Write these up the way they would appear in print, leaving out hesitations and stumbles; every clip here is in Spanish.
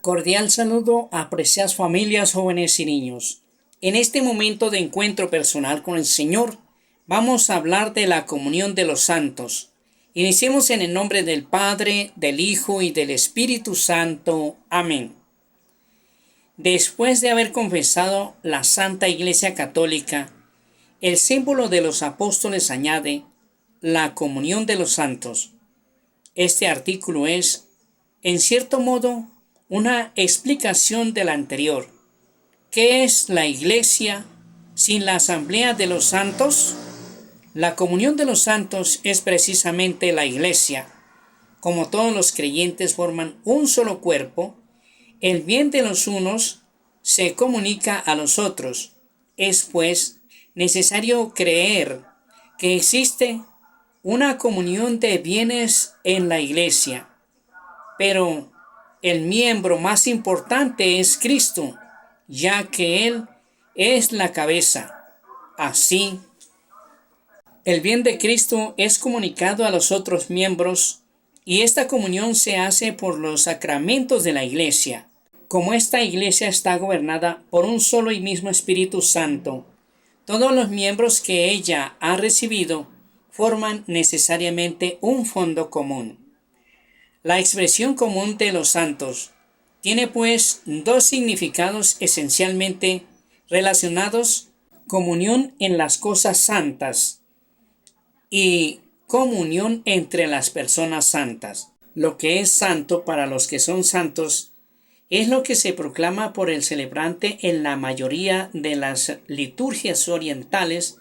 Cordial saludo a apreciadas familias, jóvenes y niños. En este momento de encuentro personal con el Señor, vamos a hablar de la comunión de los santos. Iniciemos en el nombre del Padre, del Hijo y del Espíritu Santo. Amén. Después de haber confesado la Santa Iglesia Católica, el símbolo de los apóstoles añade la comunión de los santos. Este artículo es, en cierto modo, una explicación de la anterior. ¿Qué es la Iglesia sin la asamblea de los santos? La comunión de los santos es precisamente la Iglesia. Como todos los creyentes forman un solo cuerpo, el bien de los unos se comunica a los otros. Es, pues, necesario creer que existe una comunión de bienes en la Iglesia. Pero el miembro más importante es Cristo, ya que Él es la cabeza. Así, el bien de Cristo es comunicado a los otros miembros y esta comunión se hace por los sacramentos de la Iglesia. Como esta Iglesia está gobernada por un solo y mismo Espíritu Santo, todos los miembros que ella ha recibido forman necesariamente un fondo común. La expresión común de los santos tiene pues dos significados esencialmente relacionados: comunión en las cosas santas y comunión entre las personas santas. Lo que es santo para los que son santos es lo que se proclama por el celebrante en la mayoría de las liturgias orientales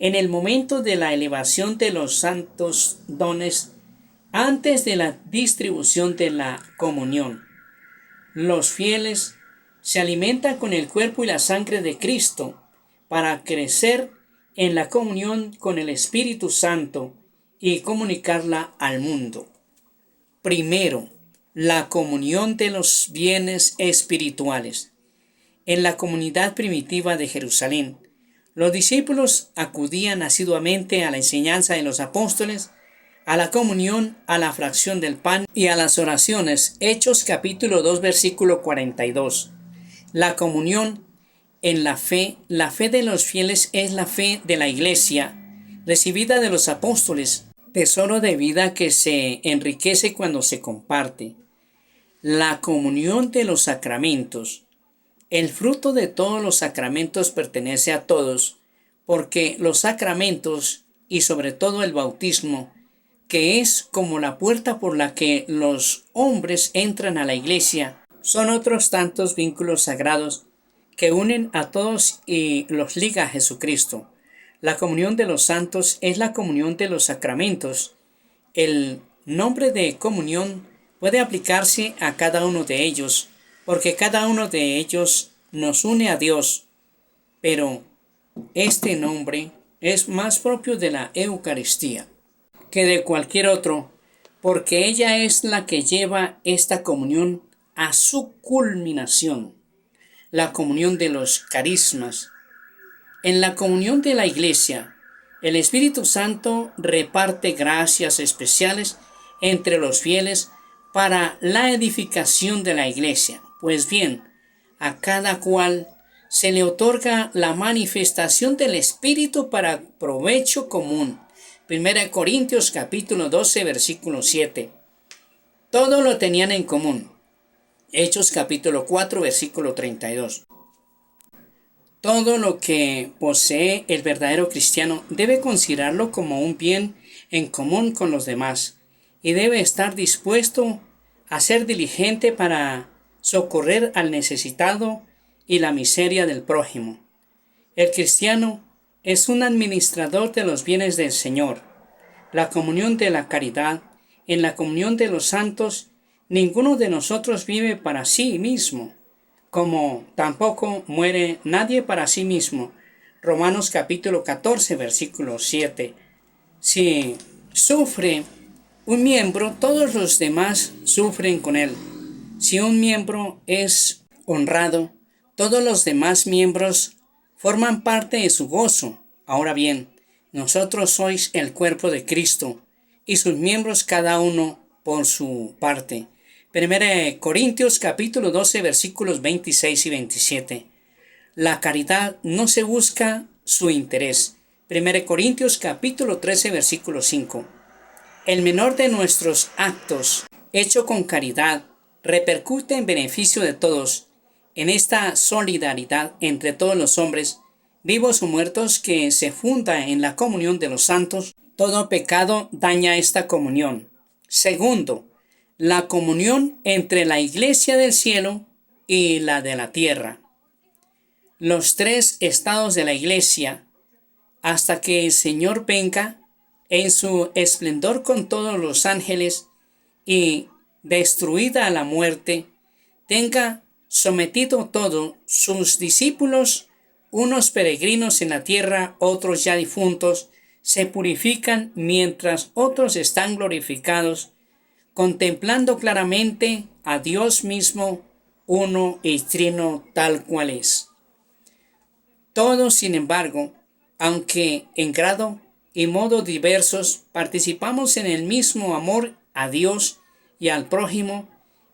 en el momento de la elevación de los santos dones antes de la distribución de la comunión. Los fieles se alimentan con el cuerpo y la sangre de Cristo para crecer en la comunión con el Espíritu Santo y comunicarla al mundo. Primero, la comunión de los bienes espirituales. En la comunidad primitiva de Jerusalén, los discípulos acudían asiduamente a la enseñanza de los apóstoles, a la comunión, a la fracción del pan y a las oraciones. Hechos capítulo 2 versículo 42. La comunión en la fe de los fieles es la fe de la Iglesia, recibida de los apóstoles, tesoro de vida que se enriquece cuando se comparte. La comunión de los sacramentos. El fruto de todos los sacramentos pertenece a todos, porque los sacramentos, y sobre todo el bautismo, que es como la puerta por la que los hombres entran a la Iglesia, son otros tantos vínculos sagrados que unen a todos y los liga a Jesucristo. La comunión de los santos es la comunión de los sacramentos. El nombre de comunión puede aplicarse a cada uno de ellos, porque cada uno de ellos nos une a Dios. Pero este nombre es más propio de la Eucaristía que de cualquier otro, porque ella es la que lleva esta comunión a su culminación, la comunión de los carismas. En la comunión de la Iglesia, el Espíritu Santo reparte gracias especiales entre los fieles para la edificación de la Iglesia. Pues bien, a cada cual se le otorga la manifestación del Espíritu para provecho común. 1 Corintios capítulo 12 versículo 7. Todo lo tenían en común. Hechos capítulo 4 versículo 32. Todo lo que posee el verdadero cristiano debe considerarlo como un bien en común con los demás y debe estar dispuesto a ser diligente para socorrer al necesitado y la miseria del prójimo. El cristiano es un administrador de los bienes del Señor. La comunión de la caridad, en la comunión de los santos, ninguno de nosotros vive para sí mismo, como tampoco muere nadie para sí mismo. Romanos capítulo 14, versículo 7. Si sufre un miembro, todos los demás sufren con él. Si un miembro es honrado, todos los demás miembros forman parte de su gozo. Ahora bien, nosotros sois el cuerpo de Cristo y sus miembros cada uno por su parte. 1 Corintios capítulo 12 versículos 26 y 27. La caridad no se busca su interés. 1 Corintios capítulo 13 versículo 5. El menor de nuestros actos, hecho con caridad, repercute en beneficio de todos. En esta solidaridad entre todos los hombres, vivos o muertos, que se funda en la comunión de los santos, todo pecado daña esta comunión. Segundo, la comunión entre la iglesia del cielo y la de la tierra. Los tres estados de la iglesia, hasta que el Señor venga en su esplendor con todos los ángeles y, destruida la muerte, tenga sometido todo sus discípulos, unos peregrinos en la tierra, otros ya difuntos, se purifican mientras otros están glorificados, contemplando claramente a Dios mismo, uno y trino tal cual es. Todos, sin embargo, aunque en grado y modo diversos, participamos en el mismo amor a Dios y al prójimo,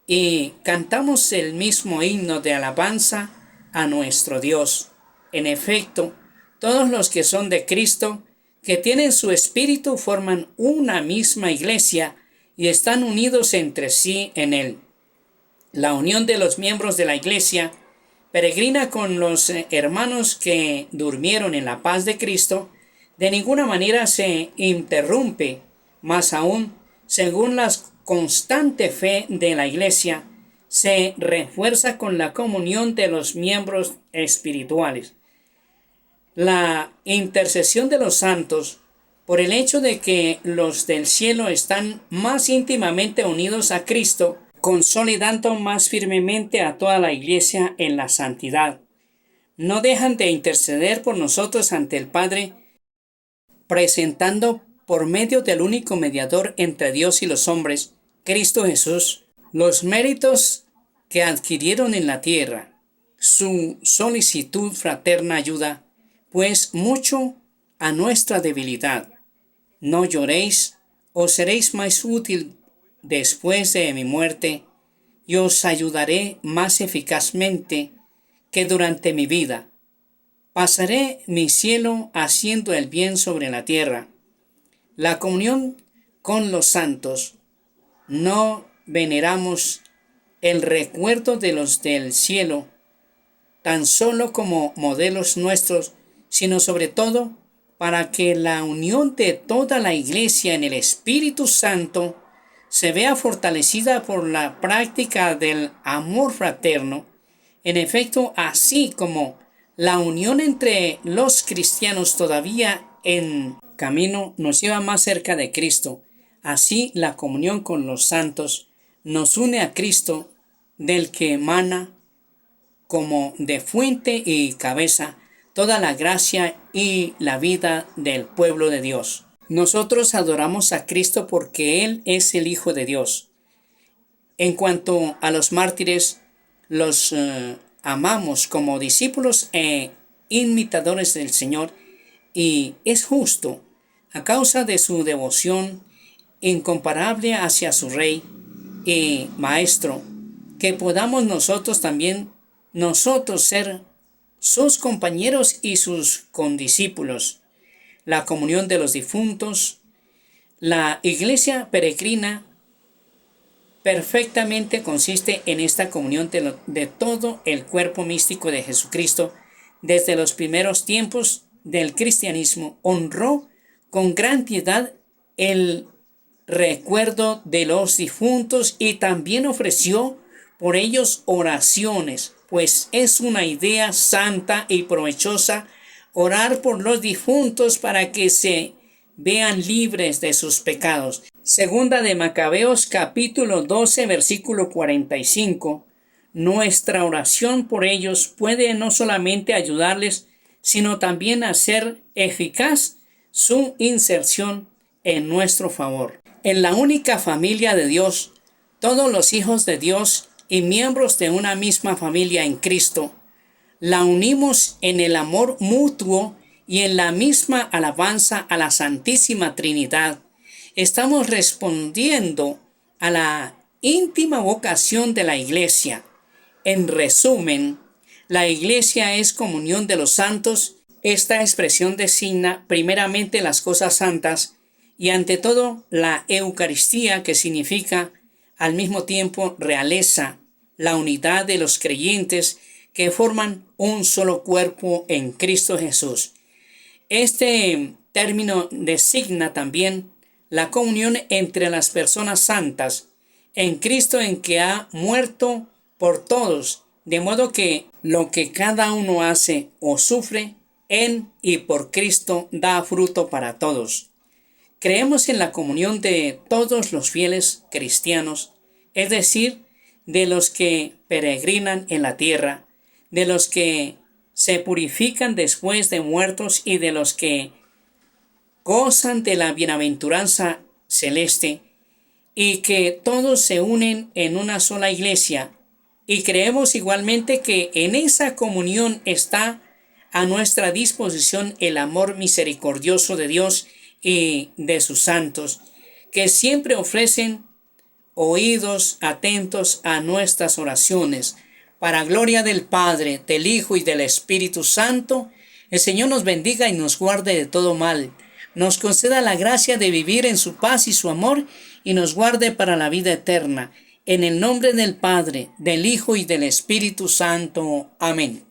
y cantamos el mismo himno de alabanza a nuestro Dios. En efecto, todos los que son de Cristo, que tienen su espíritu, forman una misma iglesia y están unidos entre sí en él. La unión de los miembros de la iglesia peregrina con los hermanos que durmieron en la paz de Cristo, de ninguna manera se interrumpe, más aún, según la constante fe de la iglesia, se refuerza con la comunión de los miembros espirituales. La intercesión de los santos, por el hecho de que los del cielo están más íntimamente unidos a Cristo, consolidando más firmemente a toda la iglesia en la santidad, no dejan de interceder por nosotros ante el Padre, presentando por medio del único mediador entre Dios y los hombres, Cristo Jesús, los méritos que adquirieron en la tierra, su solicitud fraterna ayuda, pues mucho a nuestra debilidad. No lloréis, os seréis más útil después de mi muerte, y os ayudaré más eficazmente que durante mi vida. Pasaré mi cielo haciendo el bien sobre la tierra. La comunión con los santos. No veneramos el recuerdo de los del cielo, tan solo como modelos nuestros, sino sobre todo para que la unión de toda la iglesia en el Espíritu Santo se vea fortalecida por la práctica del amor fraterno. En efecto, así como la unión entre los cristianos todavía en camino nos lleva más cerca de Cristo, así la comunión con los santos nos une a Cristo, del que emana como de fuente y cabeza toda la gracia y la vida del pueblo de Dios. Nosotros adoramos a Cristo porque Él es el Hijo de Dios. En cuanto a los mártires, los amamos como discípulos e imitadores del Señor, y es justo, a causa de su devoción incomparable hacia su Rey y Maestro, que podamos nosotros ser sus compañeros y sus condiscípulos. La comunión de los difuntos. La iglesia peregrina perfectamente consiste en esta comunión de todo el cuerpo místico de Jesucristo. Desde los primeros tiempos del cristianismo honró con gran piedad el recuerdo de los difuntos y también ofreció por ellos oraciones, pues es una idea santa y provechosa orar por los difuntos para que se vean libres de sus pecados. Segunda de Macabeos capítulo 12 versículo 45. Nuestra oración por ellos puede no solamente ayudarles, sino también hacer eficaz su inserción en nuestro favor. En la única familia de Dios, todos los hijos de Dios y miembros de una misma familia en Cristo, la unimos en el amor mutuo y en la misma alabanza a la Santísima Trinidad. Estamos respondiendo a la íntima vocación de la Iglesia. En resumen, la Iglesia es comunión de los santos. Esta expresión designa primeramente las cosas santas y ante todo la Eucaristía, que significa al mismo tiempo realeza, la unidad de los creyentes que forman un solo cuerpo en Cristo Jesús. Este término designa también la comunión entre las personas santas en Cristo, en que ha muerto por todos, de modo que lo que cada uno hace o sufre en y por Cristo da fruto para todos. Creemos en la comunión de todos los fieles cristianos, es decir, de los que peregrinan en la tierra, de los que se purifican después de muertos y de los que gozan de la bienaventuranza celeste, y que todos se unen en una sola iglesia. Y creemos igualmente que en esa comunión está a nuestra disposición el amor misericordioso de Dios y de sus santos, que siempre ofrecen oídos atentos a nuestras oraciones. Para gloria del Padre, del Hijo y del Espíritu Santo, el Señor nos bendiga y nos guarde de todo mal. Nos conceda la gracia de vivir en su paz y su amor y nos guarde para la vida eterna. En el nombre del Padre, del Hijo y del Espíritu Santo. Amén.